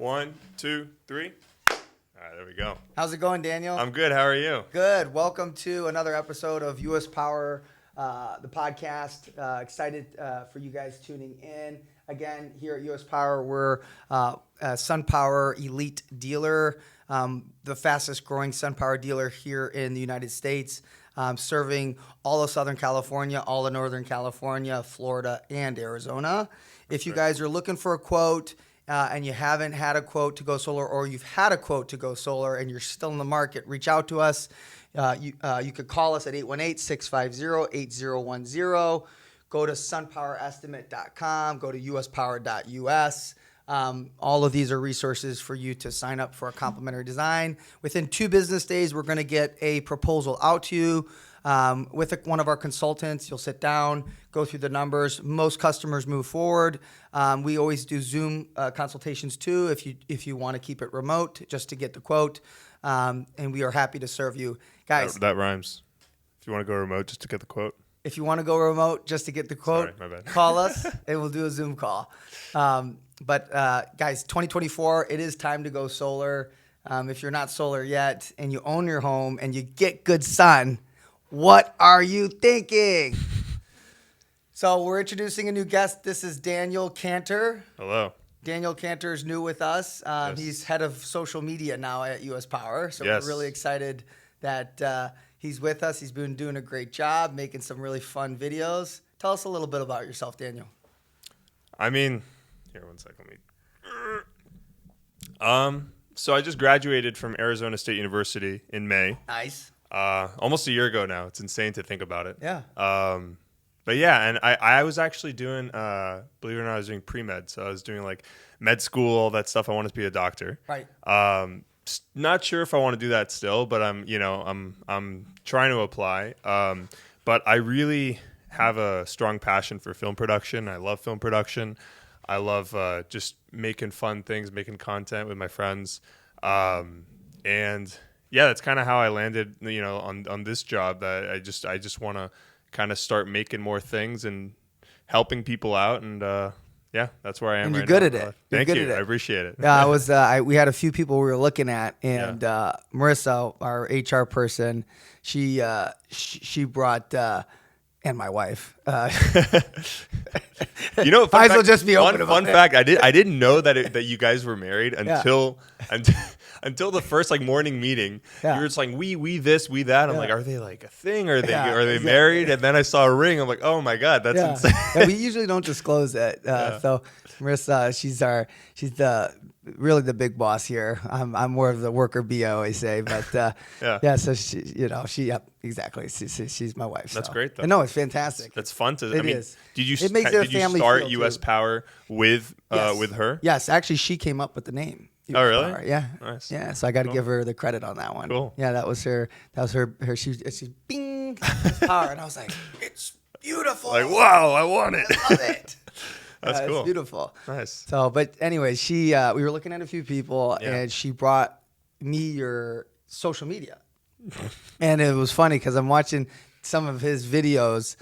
1, 2, 3. All right, there we go. How's it going, Daniel? I'm good. How are you? Good. Welcome to another episode of US Power, the podcast. Excited for you guys tuning in. Again, here at US Power, we're a SunPower Elite dealer, the fastest growing SunPower dealer here in the United States, serving all of Southern California, all of Northern California, Florida, and Arizona. If you guys are looking for a quote, and you haven't had a quote to go solar, or you've had a quote to go solar and you're still in the market, reach out to us. You could call us at 818-650-8010. Go to sunpowerestimate.com. Go to uspower.us. All of these are resources for you to sign up for a complimentary design. Within 2 business days, we're going to get a proposal out to you. With one of our consultants, you'll sit down, go through the numbers. Most customers move forward. We always do Zoom consultations too, if you want to keep it remote, just to get the quote. And we are happy to serve you, guys. That rhymes. If you want to go remote just to get the quote. If you want to go remote just to get the quote, Sorry, my bad. call us and we'll do a Zoom call. But guys, 2024, it is time to go solar. If you're not solar yet and you own your home and you get good sun, what are you thinking? So we're introducing a new guest. This is Daniel Kantor. Hello. Daniel Kantor is new with us. Yes. He's head of social media now at US Power. So Yes. we're really excited that he's with us. He's been doing a great job, making some really fun videos. Tell us a little bit about yourself, Daniel. I mean, here, 1 second. So I just graduated from Arizona State University in May. Nice. Almost a year ago now. It's insane to think about it. Yeah. But yeah, and I was actually doing, believe it or not, I was doing pre-med. So I was doing like med school, all that stuff. I wanted to be a doctor. Right. Not sure if I want to do that still, but I'm trying to apply. But I really have a strong passion for film production. I love film production. I love just making fun things, making content with my friends. And yeah, that's kind of how I landed, on this job. That I just want to kind of start making more things and helping people out. And yeah, that's where I am. And you're right good now. at it. Thank You're you. good at it. I appreciate it. We had a few people we were looking at, and Marissa, our HR person, she brought. And my wife. Might as well just be open about fun it. fact. I didn't know that you guys were married until the first morning meeting. Yeah. You were just like we this, we that. I'm Yeah. like, are they like a thing? Are they Yeah. married? And then I saw a ring. I'm like, oh my god, that's insane. Yeah, we usually don't disclose it. So Marissa, she's really the big boss here. I'm more of the worker bee, I always say. But Yeah. So exactly. She's my wife. That's so. great, though. And no, it's fantastic. That's fun to. It is. Did you It makes it a did you family start feel, US too. Power with Yes. with her? Yes, actually, she came up with the name. Oh, really? Power. Yeah. Nice. Yeah. So I got to Cool. give her the credit on that one. Cool. Yeah, that was her. She's bing power, and I was like, it's beautiful. Like, wow, I want it. I love it. That's cool. It's beautiful. Nice. So, but anyway, we were looking at a few people, Yeah. and she brought me your social media, and it was funny because I'm watching some of his videos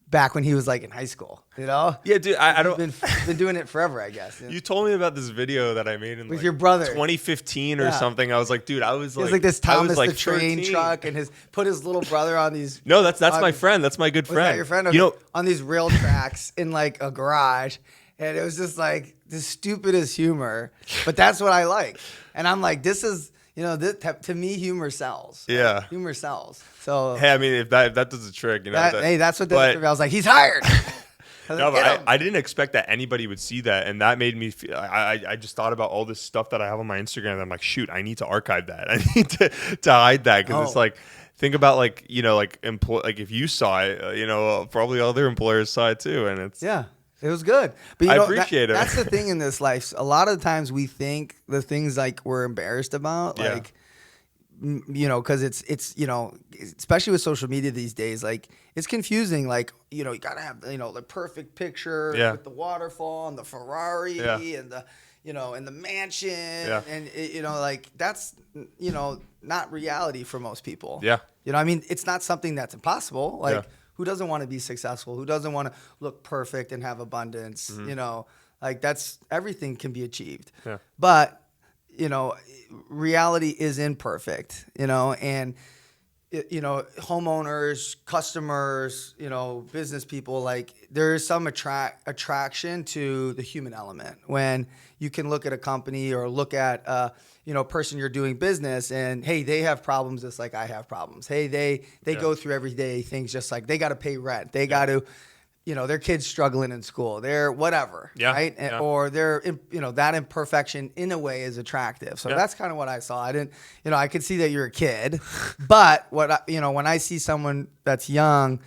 back when he was like in high school. Yeah, dude. I don't. He's been doing it forever, I guess. You told me about this video that I made in With your brother. 2015 or Yeah. something. I was like, dude, I was He was like this Thomas the Train 13. truck, and put his little brother on these. No, that's on my these- friend. That's my good Was friend. that your friend? You know, on these rail tracks in like a garage, and it was just like the stupidest humor. But that's what I like, and I'm like, this is to me, humor sells. Yeah. Humor sells. So hey, I mean, if that does the trick, that's what. but- I was like, he's hired. I was No, like, but "Get him." I didn't expect that anybody would see that, and that made me feel. I just thought about all this stuff that I have on my Instagram. And I'm like, shoot, I need to archive that. I need to hide that because it's Oh. like, think about like if you saw it, probably other employers saw it too, and it's Yeah, it was good. But I appreciate it. That's the thing in this life. A lot of times we think the things like we're embarrassed about, Yeah. like, because it's especially with social media these days, like it's confusing. Like, you gotta have, the perfect picture Yeah. with the waterfall and the Ferrari Yeah. and the, and the mansion. Yeah. And, like that's, not reality for most people. Yeah. I mean, it's not something that's impossible. Like, Yeah. who doesn't want to be successful? Who doesn't want to look perfect and have abundance? Mm-hmm. Like everything can be achieved. Yeah. But reality is imperfect, and homeowners, customers, business people, like there is some attraction to the human element when you can look at a company or look at a person you're doing business and, hey, they have problems just like I have problems. Hey, they go through everyday things just like they got to pay rent. They got to, their kids struggling in school. They're whatever, right? Yeah. Or they're, that imperfection in a way is attractive. So that's kind of what I saw. I didn't, I could see that you're a kid, but when I see someone that's young,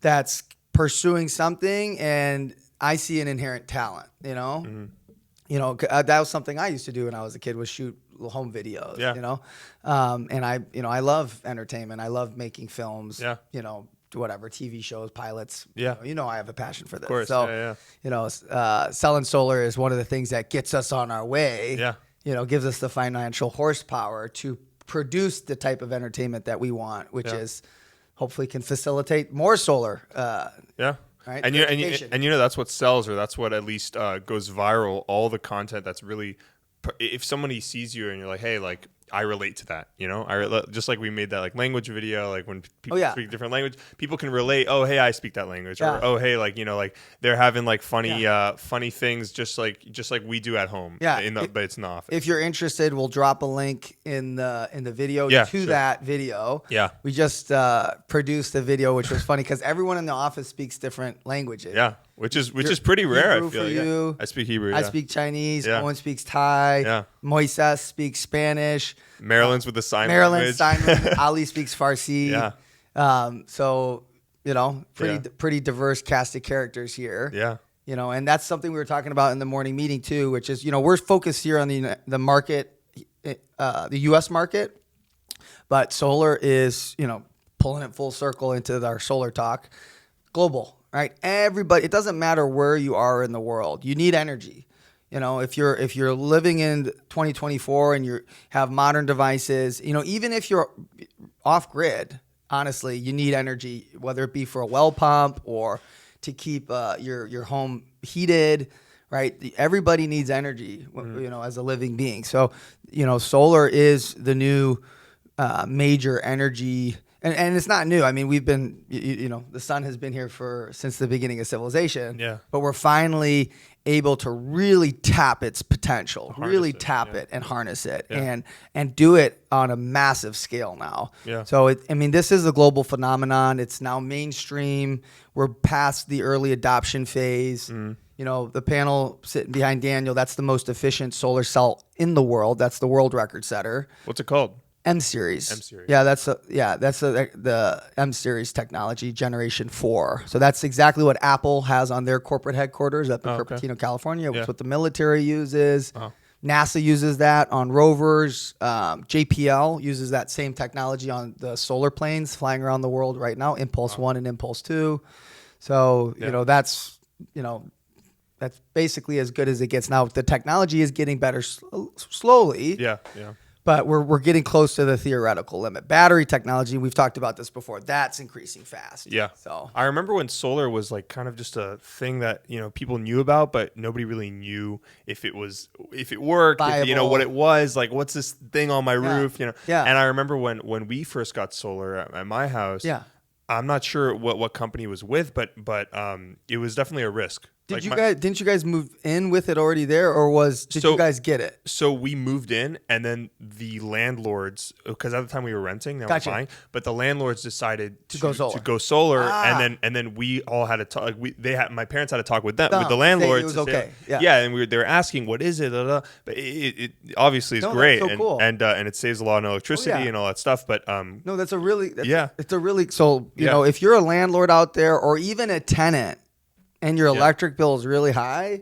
that's pursuing something, and I see an inherent talent, that was something I used to do when I was a kid, was shoot home videos, and I love entertainment. I love making films, whatever, TV shows, pilots. Yeah. I have a passion for this. Of course. So, selling solar is one of the things that gets us on our way. Yeah. Gives us the financial horsepower to produce the type of entertainment that we want, which is hopefully can facilitate more solar. Right. And that's what sells, or that's what at least goes viral. All the content that's really, if somebody sees you and you're like, hey, like, I relate to that, just like we made that like language video, like when people speak different language, people can relate. Oh, hey, I speak that language, or oh, hey, like like they're having like funny things, just like we do at home. But it's in the office. If you're interested, we'll drop a link in the video to that video. Yeah, we just produced a video, which was funny because everyone in the office speaks different languages. Yeah, which is pretty rare. Hebrew I feel for you. I speak Hebrew. I speak Chinese. Owen speaks Thai. Yeah. Moises speaks Spanish. Maryland's with the sign language. Ali speaks Farsi. Yeah. So, pretty diverse cast of characters here. Yeah. And that's something we were talking about in the morning meeting too, which is, we're focused here on the market, the U.S. market, but solar is, pulling it full circle into our solar talk, global, right? Everybody, it doesn't matter where you are in the world. You need energy. If you're living in 2024 and you have modern devices, even if you're off grid, honestly, you need energy, whether it be for a well pump or to keep your home heated, right? Everybody needs energy, as a living being. So, solar is the new major energy. And it's not new. I mean, we've been, the sun has been here since the beginning of civilization. Yeah. But we're finally able to really tap its potential, tap it and harness it, and do it on a massive scale now. Yeah. So, this is a global phenomenon. It's now mainstream. We're past the early adoption phase. The panel sitting behind Daniel, that's the most efficient solar cell in the world. That's the world record setter. What's it called? M series. Yeah, that's the M series technology, generation 4. So that's exactly what Apple has on their corporate headquarters up in Cupertino, California. It's what the military uses. NASA uses that on rovers. JPL uses that same technology on the solar planes flying around the world right now, Impulse 1 and Impulse 2. So, that's basically as good as it gets. Now, the technology is getting better slowly. Yeah. But we're getting close to the theoretical limit. Battery technology, we've talked about this before, that's increasing fast. Yeah. So I remember when solar was like kind of just a thing that, people knew about, but nobody really knew if it worked, if, what it was, like what's this thing on my roof, Yeah. And I remember when we first got solar at my house, I'm not sure what company it was with, but it was definitely a risk. Didn't you guys move in with it already there, or did you guys get it? So we moved in, and then the landlords, because at the time we were renting, now we're buying, but the landlords decided to go solar, and then we all had to talk. My parents had to talk with them, with the landlords. It was okay. And they were asking, what is it? But it obviously is great, that's so cool. and it saves a lot of electricity and all that stuff. But no, it's a really you if you're a landlord out there, or even a tenant, and your electric bill is really high,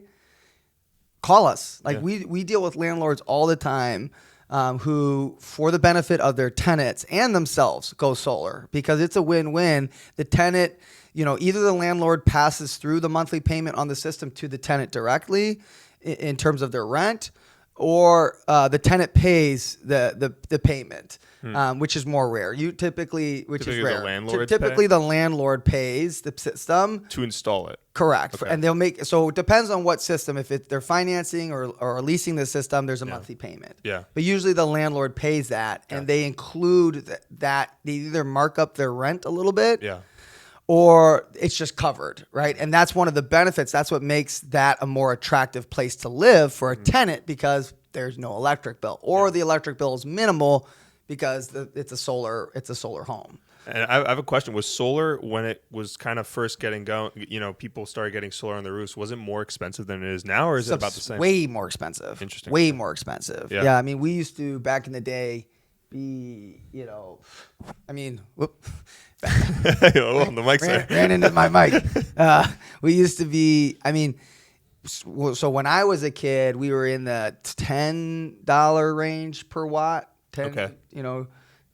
call us. We deal with landlords all the time who, for the benefit of their tenants and themselves, go solar, because it's a win-win. The tenant, either the landlord passes through the monthly payment on the system to the tenant directly in terms of their rent, or the tenant pays the payment, which is more rare. Typically Typically rare. the landlord Typically, pay? the landlord pays the system. To install it. Correct. Okay. And they'll make, so it depends on what system. If they're financing or leasing the system, there's a monthly payment. Yeah. But usually the landlord pays that, and they include that they either mark up their rent a little bit, Yeah. or it's just covered, right? And that's one of the benefits. That's what makes that a more attractive place to live for a tenant, because there's no electric bill, or the electric bill is minimal because it's a solar home. And I have a question. Was solar, when it was kind of first getting going, people started getting solar on the roofs, was it more expensive than it is now, or is it about the same? Way more expensive. Interesting. Way more expensive. Yeah. Yeah. I mean, we used to, back in the day, whoop. Oh, the mic's there. ran into my mic. We used to be, so when I was a kid, we were in the $10 range per watt. Okay.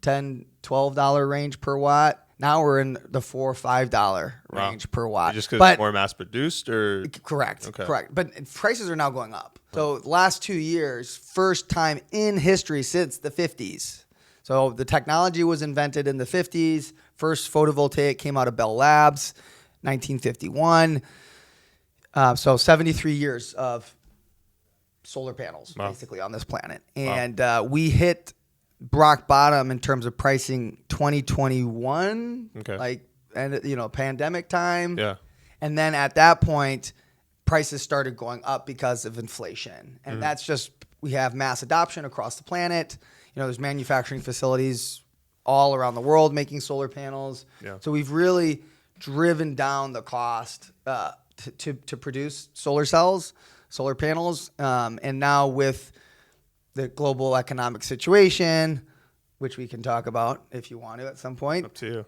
$10, $12 range per watt. Now we're in the $4 or $5 range per watt. Just because it's more mass produced, or? Correct. Okay. Correct. But prices are now going up. So the last 2 years, first time in history since the 50s. So the technology was invented in the 50s. First photovoltaic came out of Bell Labs, 1951. So 73 years of solar panels, basically, on this planet. And we hit rock bottom in terms of pricing 2021, pandemic time. Yeah. And then at that point, prices started going up because of inflation. And that's just, we have mass adoption across the planet. There's manufacturing facilities all around the world making solar panels. Yeah. So we've really driven down the cost to produce solar cells, solar panels. And now with the global economic situation, which we can talk about if you want to at some point. Up to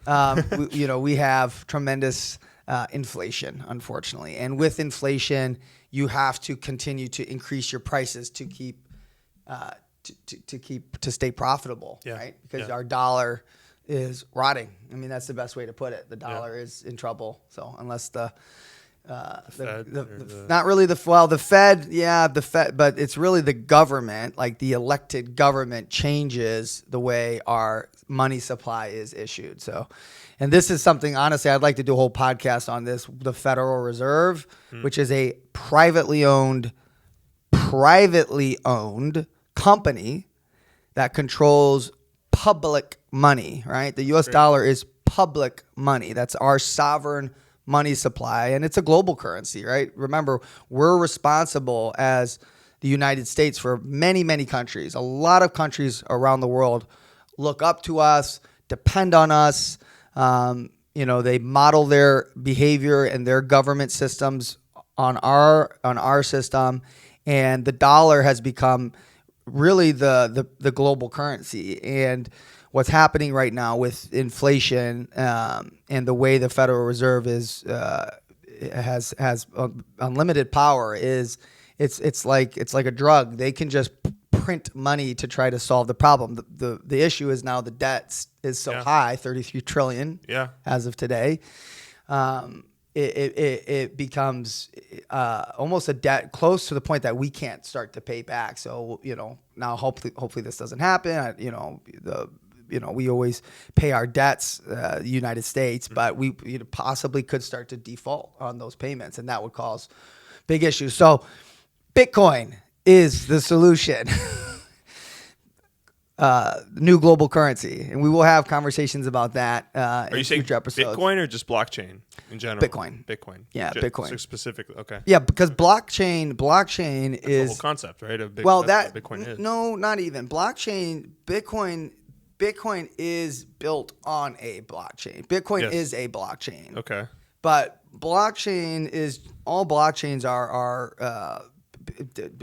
you. We have tremendous inflation, unfortunately. And with inflation, you have to continue to increase your prices to keep to stay profitable, right? Because our dollar is rotting. That's the best way to put it. The dollar is in trouble. So unless the Fed, but it's really the government, like the elected government, changes the way our money supply is issued. So, and this is something, honestly, I'd like to do a whole podcast on this, the Federal Reserve, which is a privately owned company that controls public money, right? The US dollar is public money. That's our sovereign money supply, and it's a global currency, right? Remember, we're responsible as the United States for many, many countries. A lot of countries around the world look up to us, depend on us. They model their behavior and their government systems on our system, and the dollar has become really the global currency. And what's happening right now with inflation and the way the Federal Reserve has unlimited power is it's like a drug. They can just print money to try to solve the problem. The issue is now the debt is so high, 33 trillion as of today. It becomes almost a debt close to the point that we can't start to pay back. So now hopefully this doesn't happen. We always pay our debts, the United States, but we possibly could start to default on those payments, and that would cause big issues. So Bitcoin is the solution. New global currency, and we will have conversations about that in future episodes. Bitcoin or just blockchain in general? Bitcoin. Yeah, Bitcoin. So specifically, okay. Yeah, because blockchain That's is the whole concept, right? Of Bitcoin is. No, not even blockchain. Bitcoin is built on a blockchain. Bitcoin is a blockchain. Okay. But all blockchains are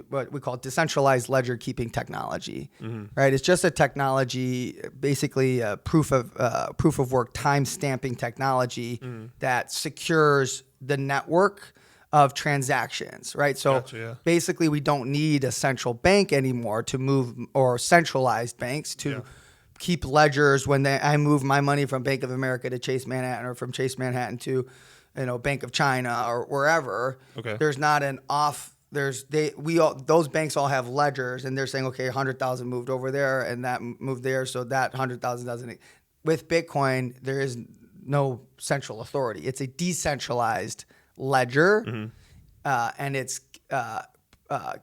what we call decentralized ledger keeping technology, right? It's just a technology, basically a proof of work time stamping technology that secures the network of transactions, right? So basically, we don't need a central bank anymore to move, or centralized banks to keep ledgers when I move my money from Bank of America to Chase Manhattan, or from Chase Manhattan to Bank of China or wherever. Okay. There's not an those banks all have ledgers, and they're saying, okay, 100,000 moved over there, and that moved there, so that 100,000 doesn't. With Bitcoin, there is no central authority. It's a decentralized ledger, and it's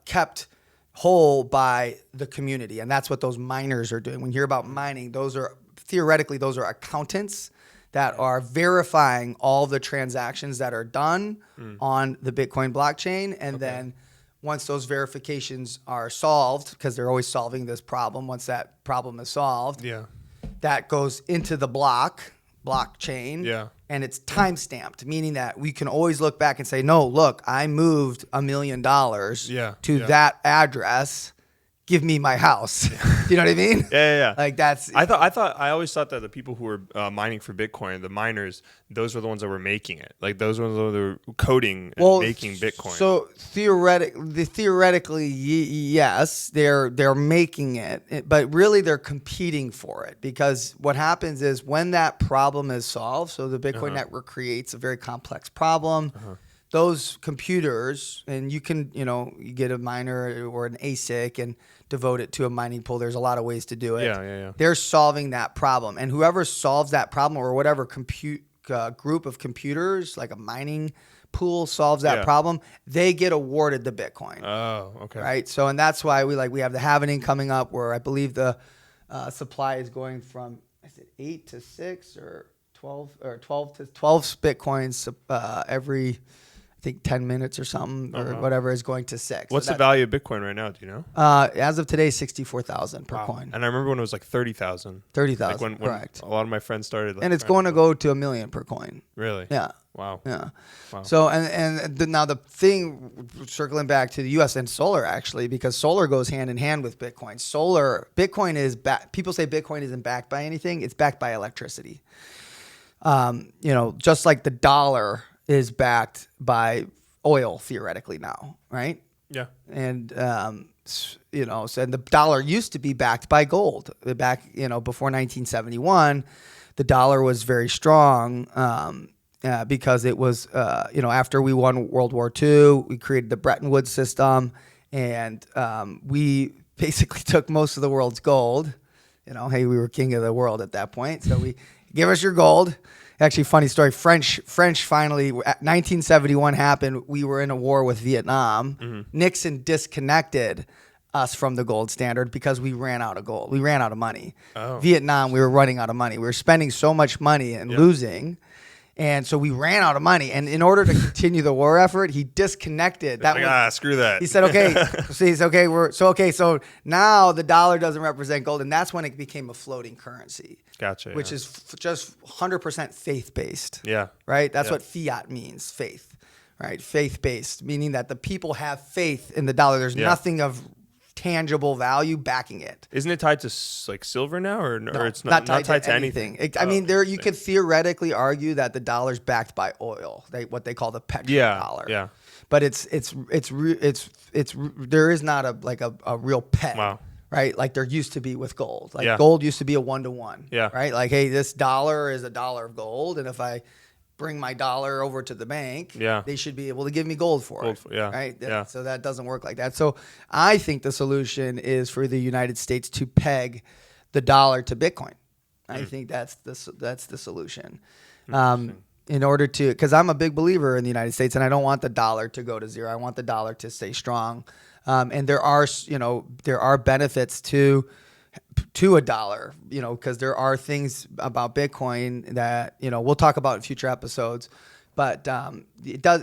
kept whole by the community, and that's what those miners are doing. When you hear about mining, those are accountants that are verifying all the transactions that are done on the Bitcoin blockchain. And then once those verifications are solved, because they're always solving this problem, once that problem is solved, that goes into the blockchain. And it's time stamped, meaning that we can always look back and say, no, look, I moved $1 million to that address. Give me my house. You know what I mean? Yeah. Like that's. I always thought that the people who were mining for Bitcoin, the miners, those were the ones that were making it. Like those were the ones that were coding and making Bitcoin. So theoretically, yes, they're making it, but really they're competing for it, because what happens is when that problem is solved, so the Bitcoin network creates a very complex problem. Those computers, and you can, you get a miner or an ASIC and devote it to a mining pool. There's a lot of ways to do it. Yeah. They're solving that problem. And whoever solves that problem, or whatever group of computers, like a mining pool, solves that problem, they get awarded the Bitcoin. Oh, okay. Right? So, and that's why we have the halvening coming up, where I believe the supply is going from, 8 to 6 or 12 to 12 Bitcoins every, I think 10 minutes or something, or whatever, is going to 6. What's the value of Bitcoin right now? Do you know? As of today, 64,000 per coin. And I remember when it was like 30,000. 30,000, when correct. A lot of my friends started. And it's going to go to $1 million per coin. Really? Yeah. Wow. Yeah. Wow. So now the thing, circling back to the U.S. and solar, actually, because solar goes hand in hand with Bitcoin. Bitcoin is people say Bitcoin isn't backed by anything. It's backed by electricity. Just like the dollar is backed by oil theoretically now, right? Yeah. And so the dollar used to be backed by gold. Back, before 1971, the dollar was very strong because it was, after we won World War II, we created the Bretton Woods system, and we basically took most of the world's gold. Hey, we were king of the world at that point, so we give us your gold. Actually, funny story. French finally, 1971 happened. We were in a war with Vietnam. Nixon disconnected us from the gold standard because we ran out of gold. We ran out of money. Vietnam, we were running out of money. We were spending so much money and losing. And so we ran out of money. And in order to continue the war effort, he disconnected. Screw that. He said, okay. So now the dollar doesn't represent gold. And that's when it became a floating currency. Gotcha. Which is just 100% faith-based. Yeah. Right? That's what fiat means, faith. Right? Faith-based, meaning that the people have faith in the dollar. There's nothing of tangible value backing it. Isn't it tied to like silver now, or it's not tied to anything? You could theoretically argue that the dollar's backed by oil, what they call the petrodollar. Yeah. But there is not a real peg. Wow. Right? Like there used to be with gold. Like gold used to be a 1-to-1. Yeah. Right? Like, hey, this dollar is $1 of gold, and if I bring my dollar over to the bank, they should be able to give me gold for it. Right? So that doesn't work like that. So I think the solution is for the United States to peg the dollar to Bitcoin. I think that's the solution. In order to, because I'm a big believer in the United States, and I don't want the dollar to go to zero. I want the dollar to stay strong. And there are benefits to a dollar, because there are things about Bitcoin that, we'll talk about in future episodes, but it does,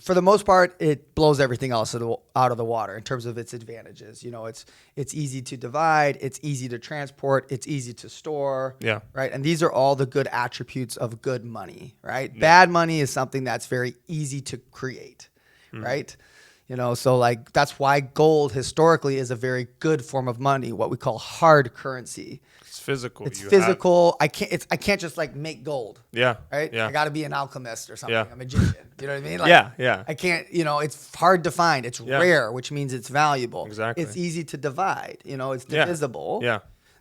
for the most part, it blows everything else out of the water in terms of its advantages. It's easy to divide, it's easy to transport, it's easy to store. Yeah. Right. And these are all the good attributes of good money, right? Yeah. Bad money is something that's very easy to create, right? So like that's why gold historically is a very good form of money, what we call hard currency. It's physical. It's physical. I can't just like make gold. Yeah. Right? Yeah. I got to be an alchemist or something, Yeah. a magician. You know what I mean? Like, yeah. I can't, it's hard to find. It's rare, which means it's valuable. Exactly. It's easy to divide. It's divisible. Yeah.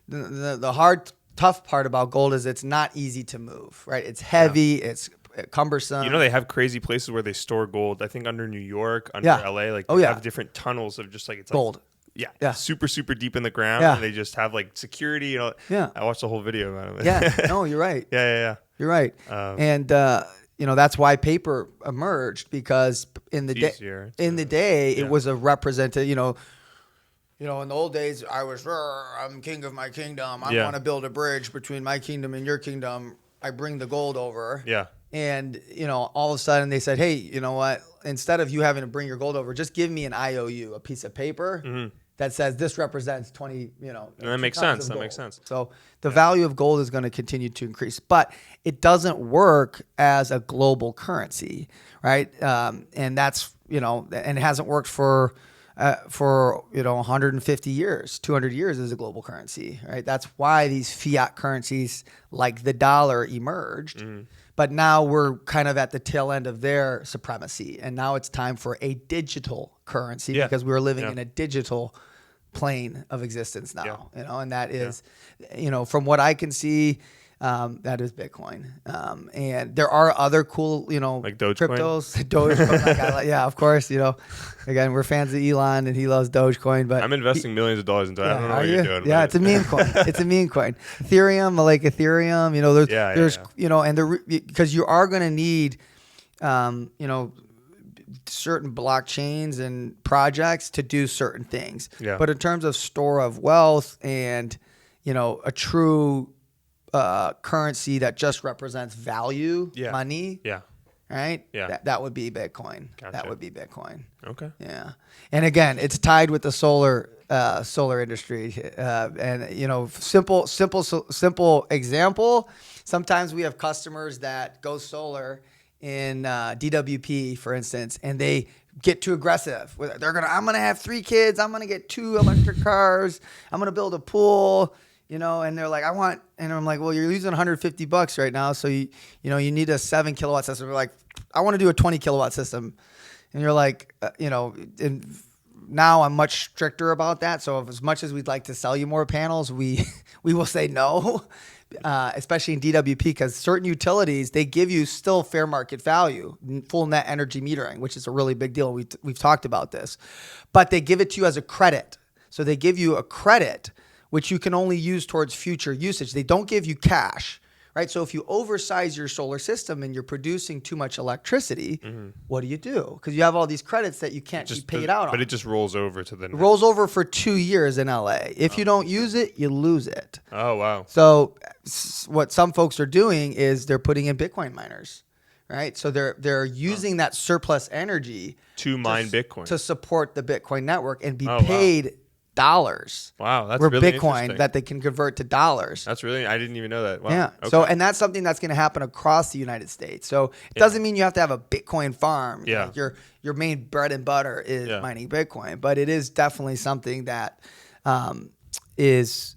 The hard, tough part about gold is it's not easy to move, right? It's heavy. It's cumbersome. You know, they have crazy places where they store gold. I think under New York, under Yeah. LA, like Oh, they yeah. have different tunnels of just like it's Gold. Like, yeah, Yeah. super super deep in the ground. Yeah. And they just have like security. You know, Yeah. I watched the whole video about it. Yeah. No, you're right. yeah. You're right. And that's why paper emerged, because in the day, Easier it was a representative. In the old days, I'm king of my kingdom. I want to build a bridge between my kingdom and your kingdom. I bring the gold over. Yeah. And, all of a sudden they said, hey, you know what? Instead of you having to bring your gold over, just give me an IOU, a piece of paper that says this represents 20, And that makes sense. That makes sense. So the value of gold is going to continue to increase, but it doesn't work as a global currency, right? And that's, and it hasn't worked for 150 years, 200 years as a global currency, right? That's why these fiat currencies like the dollar emerged. But now we're kind of at the tail end of their supremacy, and now it's time for a digital currency because we're living in a digital plane of existence now. And that is, from what I can see, that is Bitcoin. And there are other cool, like Dogecoin? cryptos. Dogecoin, yeah, of course. Again, we're fans of Elon, and he loves Dogecoin. But I'm investing millions of dollars into it. I don't know what you're doing. Yeah, it's a meme coin. It's a meme coin. Ethereum, like Ethereum. There's and because you are going to need, certain blockchains and projects to do certain things. Yeah. But in terms of store of wealth and, a true currency that just represents value, money. Yeah. Right? Yeah. That would be Bitcoin. Gotcha. That would be Bitcoin. Okay. Yeah. And again, it's tied with the solar industry. And simple example. Sometimes we have customers that go solar in DWP, for instance, and they get too aggressive. I'm gonna have 3 kids. I'm gonna get 2 electric cars. I'm gonna build a pool. And they're like, and I'm like, well, you're using $150 right now, so you need a 7 kilowatt system. We're like, I want to do a 20 kilowatt system, and you're like, and now I'm much stricter about that. So as much as we'd like to sell you more panels, we will say no, especially in DWP, because certain utilities, they give you still fair market value, full net energy metering, which is a really big deal. We've talked about this, but they give it to you as a credit. So they give you a credit which you can only use towards future usage. They don't give you cash, right? So if you oversize your solar system and you're producing too much electricity, what do? Because you have all these credits that you can't be paid out on. But it just rolls over to the next. It rolls over for 2 years in LA. If you don't use it, you lose it. Oh, wow. So what some folks are doing is they're putting in Bitcoin miners, right? So they're using that surplus energy to mine Bitcoin to support the Bitcoin network and be wow. paid dollars. Wow, that's for really Bitcoin interesting. that they can convert to dollars. That's really, I didn't even know that. Wow. Yeah. Okay. So, and that's something that's going to happen across the United States. So it doesn't mean you have to have a Bitcoin farm. Yeah. Like your main bread and butter is mining Bitcoin, but it is definitely something that is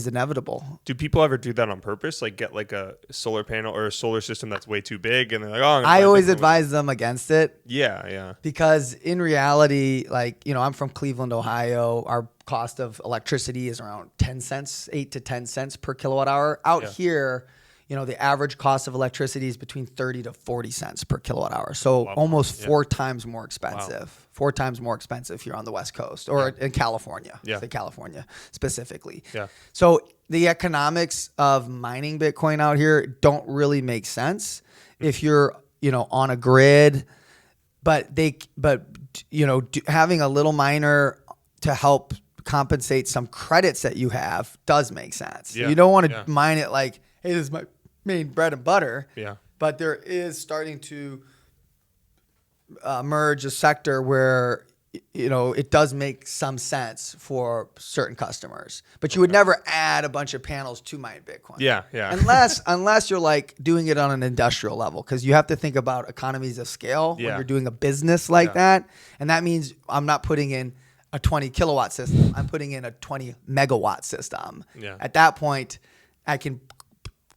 inevitable. Do people ever do that on purpose? Like get like a solar panel or a solar system that's way too big, and they're like, "Oh." I always advise them against it. Yeah. Because in reality, like, I'm from Cleveland, Ohio. Our cost of electricity is around 10 cents, 8 to 10 cents per kilowatt hour. Out here, the average cost of electricity is between 30 to 40 cents per kilowatt hour. So almost 4 times more expensive. Wow. 4 times more expensive here on the West Coast or in California. Say California specifically. Yeah. So the economics of mining Bitcoin out here don't really make sense if you're, on a grid. But having a little miner to help compensate some credits that you have does make sense. Yeah. You don't want to mine it like, hey, this is my main bread and butter. Yeah. But there is starting to emerge a sector where, it does make some sense for certain customers. But you would never add a bunch of panels to mine Bitcoin. Yeah. Unless you're like doing it on an industrial level, because you have to think about economies of scale when you're doing a business like that. And that means I'm not putting in a 20 kilowatt system. I'm putting in a 20 megawatt system. Yeah. At that point, I can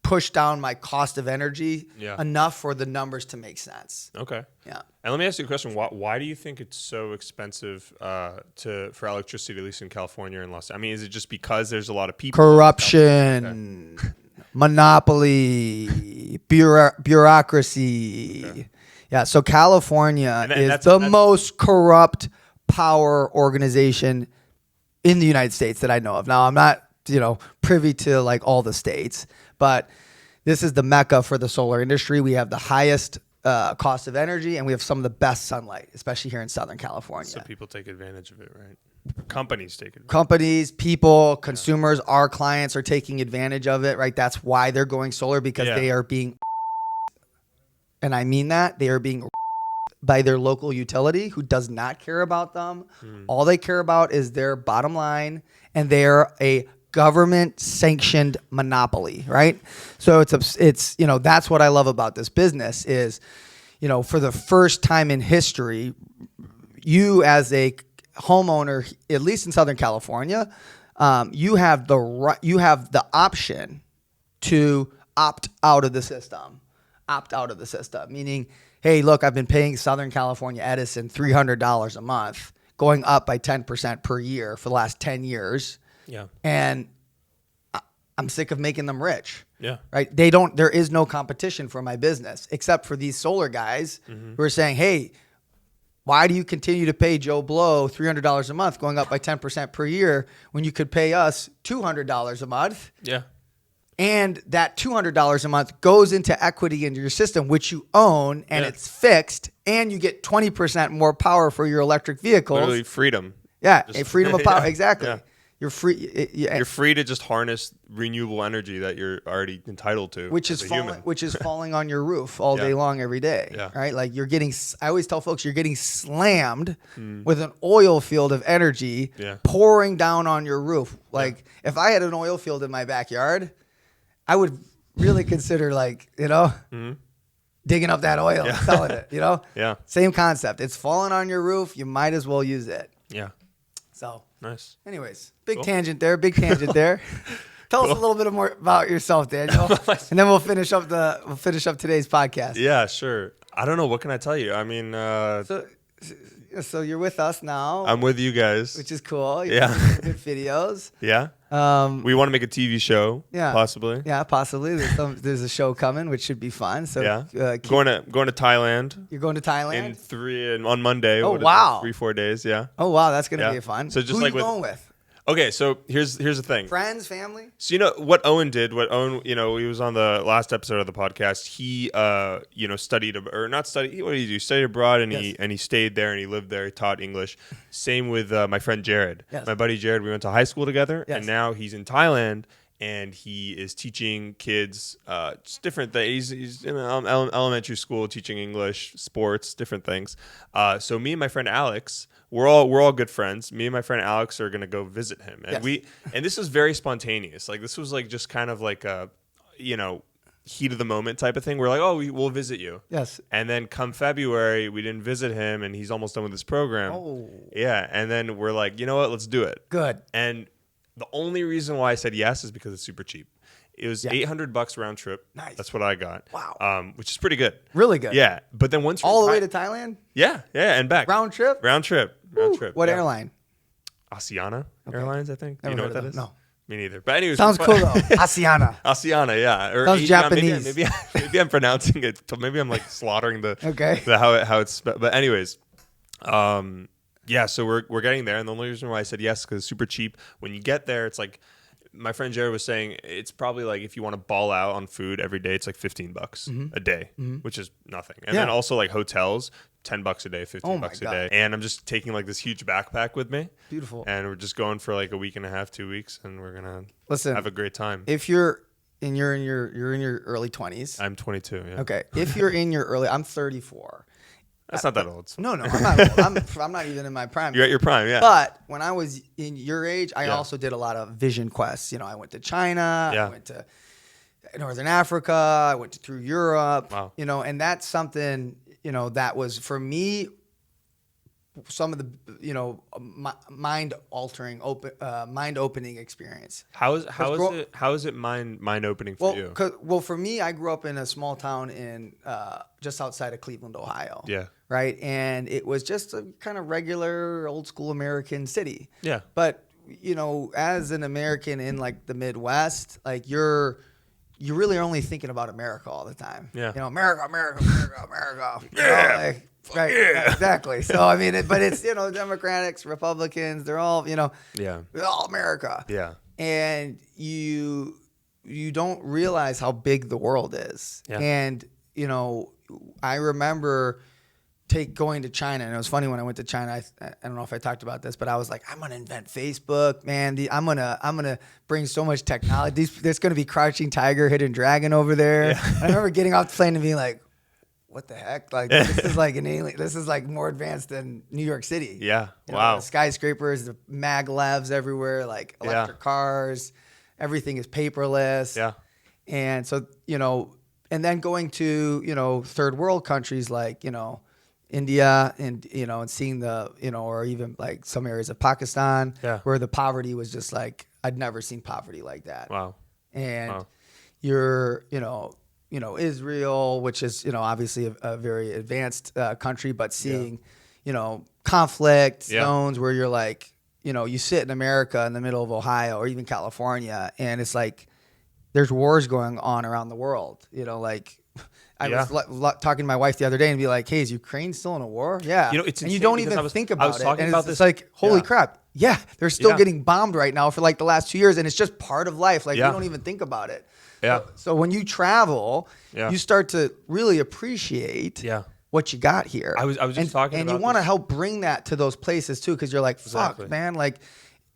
push down my cost of energy enough for the numbers to make sense. Okay. Yeah. And let me ask you a question. Why do you think it's so expensive for electricity, at least in California and Los Angeles? I mean, is it just because there's a lot of people? Corruption. monopoly, bureaucracy. Okay. Yeah, so California is that's the most corrupt power organization in the United States that I know of. Now, I'm not, privy to like all the states, but this is the mecca for the solar industry. We have the highest cost of energy, and we have some of the best sunlight, especially here in Southern California. So people take advantage of it, right? Companies take advantage. Companies, people, consumers, our clients are taking advantage of it, right? That's why they're going solar, because they are being, and I mean that, they are being by their local utility who does not care about them. All they care about is their bottom line, and they're a government sanctioned monopoly, right? So it's that's what I love about this business is, for the first time in history, you as a homeowner, at least in Southern California, you have the option to opt out of the system. Meaning, hey, look, I've been paying Southern California Edison $300 a month, going up by 10% per year for the last 10 years. Yeah. And I'm sick of making them rich. Yeah. Right? There is no competition for my business except for these solar guys who are saying, hey, why do you continue to pay Joe Blow $300 a month, going up by 10% per year, when you could pay us $200 a month? Yeah. And that $200 a month goes into equity into your system, which you own, and it's fixed, and you get 20% more power for your electric vehicles. Literally freedom. Yeah, a freedom of power. Yeah. Exactly. Yeah. You're free. You're free to just harness renewable energy that you're already entitled to, which is falling on your roof all day long, every day. Yeah. Right? Like I always tell folks, you're getting slammed with an oil field of energy pouring down on your roof. Like if I had an oil field in my backyard, I would really consider digging up that oil and selling it. Yeah. Same concept. It's falling on your roof. You might as well use it. Yeah. So nice. Anyways, big tangent there. Tell us a little bit more about yourself, Daniel, and then we'll finish up today's podcast. Yeah, sure. I don't know. What can I tell you? I mean, so you're with us now. I'm with you guys, which is cool. You're good videos. Yeah. We want to make a TV show. Yeah. Possibly. Yeah, possibly. There's a show coming, which should be fun. So going to Thailand. You're going to Thailand on Monday. Oh wow. 3-4 days. Yeah. Oh wow, that's gonna be fun. So just who like are you going with? Okay, so here's the thing. Friends, family? So what Owen did, he was on the last episode of the podcast. He studied or not studied. What did he do? Studied abroad, and he stayed there, and he lived there. He taught English. Same with my friend Jared. Yes. My buddy Jared. We went to high school together, yes. and now he's in Thailand, and he is teaching kids just different things. He's in elementary school teaching English, sports, different things. So me and my friend Alex, we're all good friends. Me and my friend Alex are gonna go visit him, and and this was very spontaneous. Like this was like just kind of like a heat of the moment type of thing. We're like, oh, we'll visit you. Yes. And then come February, we didn't visit him, and he's almost done with his program. Oh. Yeah. And then we're like, you know what? Let's do it. Good. And the only reason why I said yes is because it's super cheap. It was $800 round trip. Nice. That's what I got. Wow. Which is pretty good. Really good. Yeah. But then once you're all the way to Thailand? Yeah, and back. Round trip. What airline? Asiana Airlines, I think. Never You know heard what of that them. is? No. Me neither. But anyways, sounds cool though. Asiana. Asiana, yeah. Or sounds Japanese. Maybe I'm pronouncing it. Maybe I'm like slaughtering the how it's. But anyways, so we're getting there, and the only reason why I said yes because it's super cheap. When you get there, it's like my friend Jared was saying, it's probably like if you want to ball out on food every day, it's like $15 a day, which is nothing. And then also like hotels, $10 a day, $15 a day. And I'm just taking like this huge backpack with me. Beautiful. And we're just going for like a week and a half, 2 weeks, and we're gonna have a great time. If you're in your early 20s. I'm 22. Yeah. Okay. If you're in your early, I'm 34. That's not that old. No, I'm not old. I'm not even in my prime. You're at your prime, yeah. But when I was in your age, I also did a lot of vision quests. I went to China. I went to Northern Africa. I went through Europe. Wow. And that's something, that was for me some of the mind opening experience. How is it mind opening for you? Well, for me, I grew up in a small town in just outside of Cleveland, Ohio. Yeah. Right, and it was just a kind of regular old school American city. Yeah. But as an American in like the Midwest, like you you really are only thinking about America all the time. Yeah. You know, America, America, America, America. You know, like, right. Yeah. Exactly. So, I mean, but it's, you know, Democrats, Republicans, they're all, you know, Yeah. they're all America. Yeah. And you don't realize how big the world is. Yeah. And, you know, I remember going to China, and it was funny when I went to China. I don't know if I talked about this, but I was like, I'm gonna invent Facebook, man. I'm gonna bring so much technology. There's gonna be Crouching Tiger, Hidden Dragon over there. Yeah. And I remember getting off the plane and being like, what the heck? Like, this is like an alien. This is like more advanced than New York City. Yeah. You know, Wow. the skyscrapers, the maglevs everywhere, like electric cars. Everything is paperless. Yeah. And so, you know, and then going to, you know, third world countries like, you know, India and, you know, and seeing the, you know, or even like some areas of Pakistan where the poverty was just like, I'd never seen poverty like that. Wow. And you're, you know, Israel, which is, you know, obviously a very advanced country, but seeing, you know, conflict zones where you're like, you know, you sit in America in the middle of Ohio or even California, and it's like there's wars going on around the world. You know, like I was talking to my wife the other day and be like, "Hey, is Ukraine still in a war?" Yeah, You know, it's and you insane don't because even think about I was it. talking And about it's this. like, holy Yeah. crap! Yeah, they're still Yeah. getting bombed right now for like the last 2 years, and it's just part of life. Like we don't even think about it. Yeah. So when you travel, Yeah. you start to really appreciate what you got here. I was just talking and about you want to this. help bring that to those places too, because you're like, fuck, Exactly. man, like,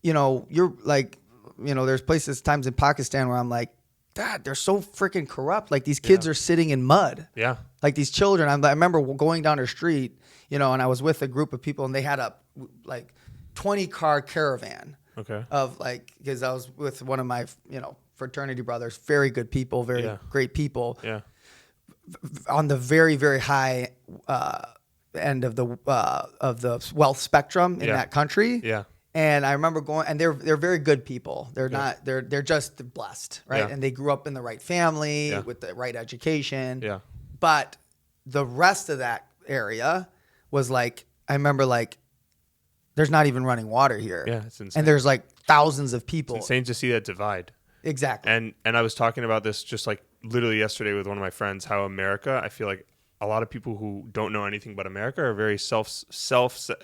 you know, you're like, you know, there's times in Pakistan where I'm like, God, they're so freaking corrupt. Like these kids are sitting in mud. Yeah. Like these children. I remember going down the street, you know, and I was with a group of people, and they had a like 20-car caravan. Okay. Of like, because I was with one of my, you know, fraternity brothers, very good people, very great people. Yeah. On the very, very high end of the wealth spectrum in that country. Yeah. And I remember going, and they're very good people. They're not, they're just blessed, right? Yeah. And they grew up in the right family Yeah. with the right education. Yeah. But the rest of that area was like, I remember like, there's not even running water here. Yeah, it's insane. And there's like thousands of people. It's insane to see that divide. Exactly. And I was talking about this just like literally yesterday with one of my friends, how America, I feel like a lot of people who don't know anything but America are very self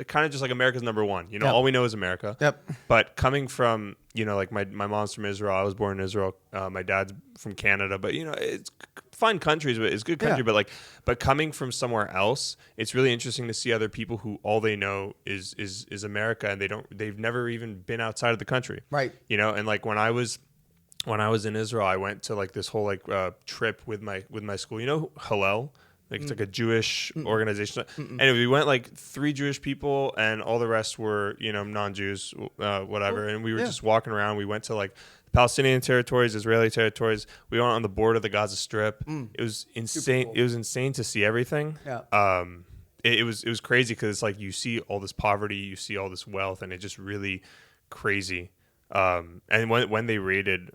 kind of just like America's number one. You know, all we know is America. Yep. But coming from, you know, like my mom's from Israel. I was born in Israel. My dad's from Canada. But, you know, it's fun countries, but it's a good country. But coming from somewhere else, it's really interesting to see other people who all they know is America, and they've never even been outside of the country. Right. You know, and like when I was in Israel, I went to like this whole like trip with my school. You know, Hillel. Like it's like a Jewish organization. Anyway, we went like 3 Jewish people, and all the rest were, you know, non-Jews, whatever. And we were just walking around. We went to like Palestinian territories, Israeli territories. We went on the border of the Gaza Strip. It was insane. cool. It was insane to see everything. Yeah. It was crazy because it's like you see all this poverty, you see all this wealth, and it's just really crazy. And when they raided,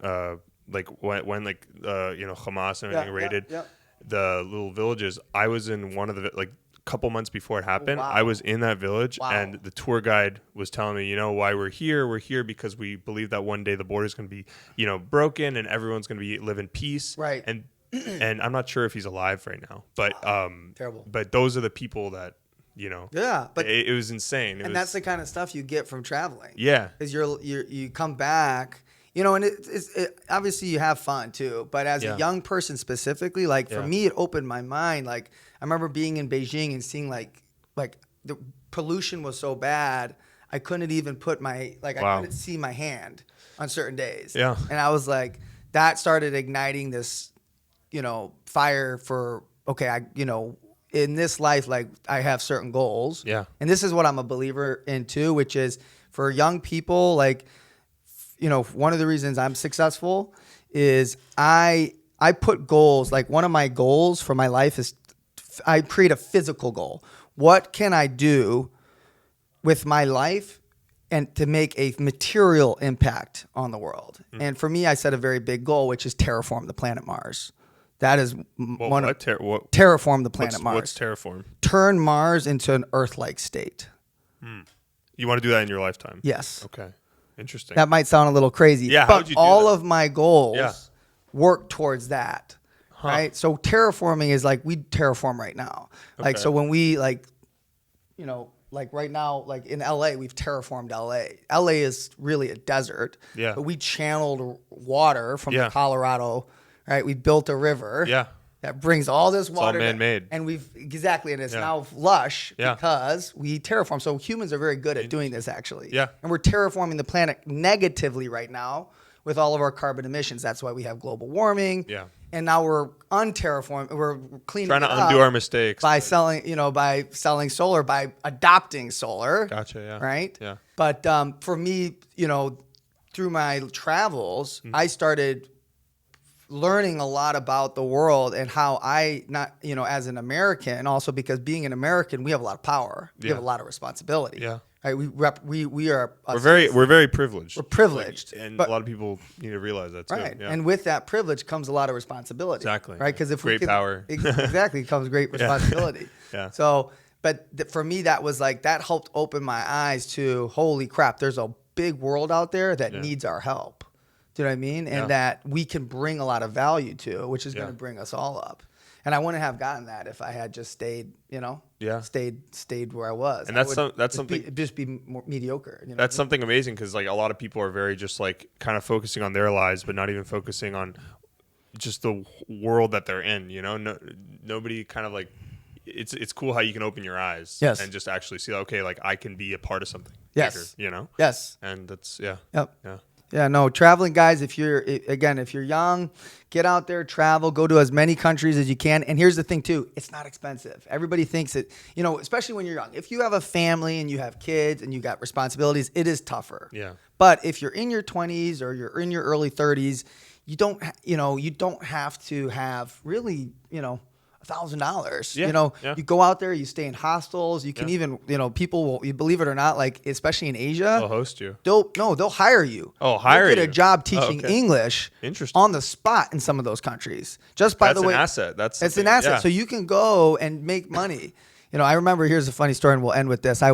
like when like you know, Hamas and everything raided. The little villages, I was in one of the like couple months before it happened. Wow. I was in that village, Wow. and the tour guide was telling me, you know, why we're here. We're here because we believe that one day the border is going to be, you know, broken, and everyone's going to live in peace. Right. And I'm not sure if he's alive right now, but Terrible. But those are the people that, you know. Yeah, but it was insane. that's the kind of stuff you get from traveling. Yeah. Because you come back, you know, and it obviously you have fun too. But as a young person specifically, like for me, it opened my mind. Like I remember being in Beijing and seeing like the pollution was so bad, I couldn't even put I couldn't see my hand on certain days. Yeah. And I was like, that started igniting this, you know, fire for, okay, you know, in this life, like I have certain goals. Yeah. And this is what I'm a believer in too, which is for young people, like, you know, one of the reasons I'm successful is I put goals. Like one of my goals for my life is I create a physical goal. What can I do with my life and to make a material impact on the world? And for me, I set a very big goal, which is terraform the planet Mars. That is terraform the planet Mars. What's terraform? Turn Mars into an Earth-like state. You want to do that in your lifetime? Yes. Okay. Interesting. That might sound a little crazy. Yeah, how would but you do all that? of my goals work towards that. Right. So terraforming is like we terraform right now. Like, Okay. so when we like, you know, like right now, like in LA, we've terraformed LA. LA is really a desert. Yeah. But we channeled water from Yeah. the Colorado, right? We built a river. Yeah. That brings all this all water. man-made. And and it's Yeah. now lush Yeah. because we terraform. So humans are very good at doing this actually. Yeah. And we're terraforming the planet negatively right now with all of our carbon emissions. That's why we have global warming. Yeah. And now we're unterraforming. We're cleaning Trying to it undo up our mistakes by selling solar, by adopting solar. Gotcha. Yeah. Right. Yeah. But for me, through my travels, I started learning a lot about the world and how as an American, and also because being an American, we have a lot of power. We Yeah. have a lot of responsibility. Yeah. Right. We are. We're very privileged. We're privileged, and but- a lot of people need to realize that too. Right. Yeah. And with that privilege comes a lot of responsibility. Exactly. Right. Because if Great power. exactly, comes great responsibility. Yeah. So, but for me, that was like, that helped open my eyes to, holy crap, there's a big world out there that needs our help. Do you know what I mean? And that we can bring a lot of value to, which is going to bring us all up. And I wouldn't have gotten that if I had just stayed, stayed where I was. And that's something just be more mediocre. That's something amazing because like a lot of people are very just like kind of focusing on their lives, but not even focusing on just the world that they're in. Nobody kind of like it's cool how you can open your eyes and just actually see, okay, like I can be a part of something. Yes. Bigger, Yes. And that's Yep. Yeah. Yeah, no, traveling, guys, if you're young, get out there, travel, go to as many countries as you can. And here's the thing too, it's not expensive. Everybody thinks it, especially when you're young. If you have a family and you have kids and you got responsibilities, it is tougher. Yeah. But if you're in your 20s or you're in your early 30s, you don't have to have really, $1,000. Yeah. You go out there, you stay in hostels. You can even, people will, you believe it or not, like especially in Asia, They'll host you. They'll hire you. Oh, hire You'll get you. a job teaching okay. English Interesting. on the spot in some of those countries. Just by That's the way, an asset. It's an asset. So you can go and make money. I remember, here's a funny story, and we'll end with this. I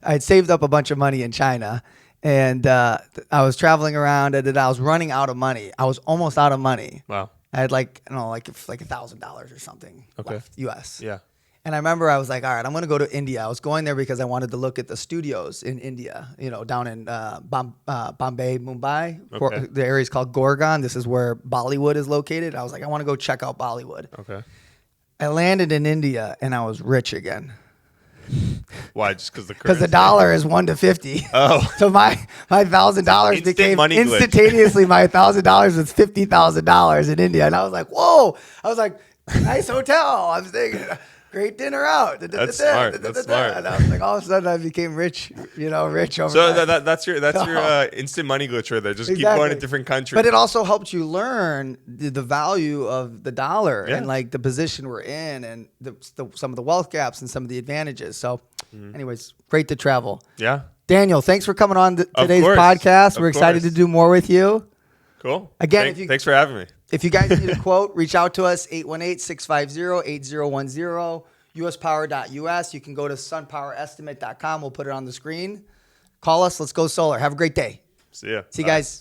had saved up a bunch of money in China, and I was traveling around, and I was running out of money. I was almost out of money. Wow. I had like $1,000 or something left, US. Yeah. And I remember I was like, all right, I'm going to go to India. I was going there because I wanted to look at the studios in India, down in Bombay, Mumbai. Okay. The area is called Gorgon. This is where Bollywood is located. I was like, I want to go check out Bollywood. Okay. I landed in India and I was rich again. Why? Just because Because the dollar is 1 to 50. Oh. So my $1,000 Instant became money glitch. instantaneously my $1,000 was $50,000 in India, and I was like, whoa! I was like, nice hotel. I'm staying. Great dinner out. That's smart. That's smart. And I was like, all of a sudden I became rich. Rich overnight. So that's your instant money glitch right there. Just keep going to different countries. But it also helped you learn the value of the dollar and like the position we're in and some of the wealth gaps and some of the advantages. So, anyways, great to travel. Yeah. Daniel, thanks for coming on today's course. podcast. We're Of excited course. to do more with you. Cool. Again, thanks for having me. If you guys need a quote, reach out to us, 818-650-8010, uspower.us. You can go to sunpowerestimate.com. We'll put it on the screen. Call us. Let's go solar. Have a great day. See ya. See you Bye. guys.